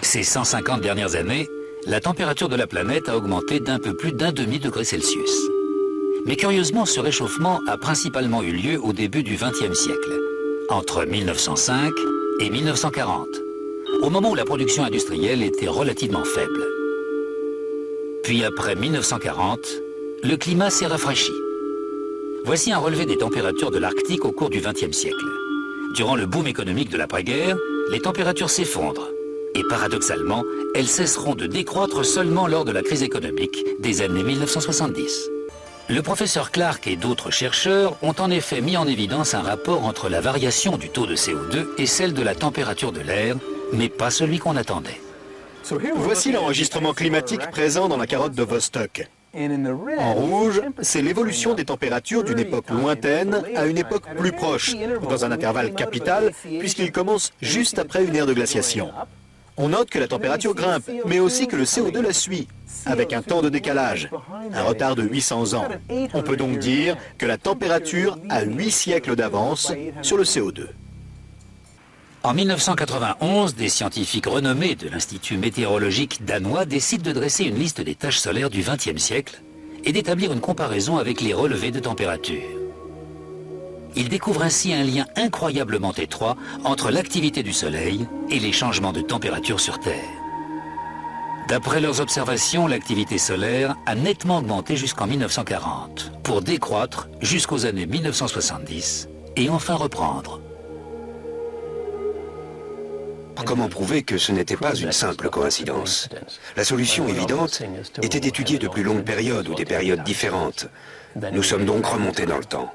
Ces 150 dernières années, la température de la planète a augmenté d'un peu plus d'1,5 degré Celsius. Mais curieusement, ce réchauffement a principalement eu lieu au début du XXe siècle, entre 1905 et 1940, au moment où la production industrielle était relativement faible. Puis après 1940, le climat s'est rafraîchi. Voici un relevé des températures de l'Arctique au cours du XXe siècle. Durant le boom économique de l'après-guerre, les températures s'effondrent. Et paradoxalement, elles cesseront de décroître seulement lors de la crise économique des années 1970. Le professeur Clark et d'autres chercheurs ont en effet mis en évidence un rapport entre la variation du taux de CO2 et celle de la température de l'air, mais pas celui qu'on attendait. Voici l'enregistrement climatique présent dans la carotte de Vostok. En rouge, c'est l'évolution des températures d'une époque lointaine à une époque plus proche, dans un intervalle capital, puisqu'il commence juste après une ère de glaciation. On note que la température grimpe, mais aussi que le CO2 la suit, avec un temps de décalage, un retard de 800 ans. On peut donc dire que la température a 8 siècles d'avance sur le CO2. En 1991, des scientifiques renommés de l'Institut météorologique danois décident de dresser une liste des taches solaires du XXe siècle et d'établir une comparaison avec les relevés de température. Ils découvrent ainsi un lien incroyablement étroit entre l'activité du Soleil et les changements de température sur Terre. D'après leurs observations, l'activité solaire a nettement augmenté jusqu'en 1940, pour décroître jusqu'aux années 1970 et enfin reprendre. Comment prouver que ce n'était pas une simple coïncidence? La solution évidente était d'étudier de plus longues périodes ou des périodes différentes. Nous sommes donc remontés dans le temps.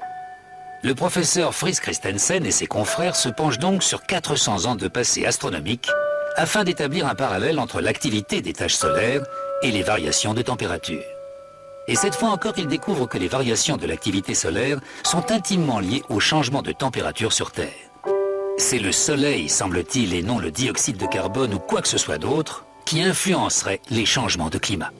Le professeur Fritz Christensen et ses confrères se penchent donc sur 400 ans de passé astronomique afin d'établir un parallèle entre l'activité des taches solaires et les variations de température. Et cette fois encore, ils découvrent que les variations de l'activité solaire sont intimement liées au changement de température sur Terre. C'est le Soleil, semble-t-il, et non le dioxyde de carbone ou quoi que ce soit d'autre, qui influencerait les changements de climat.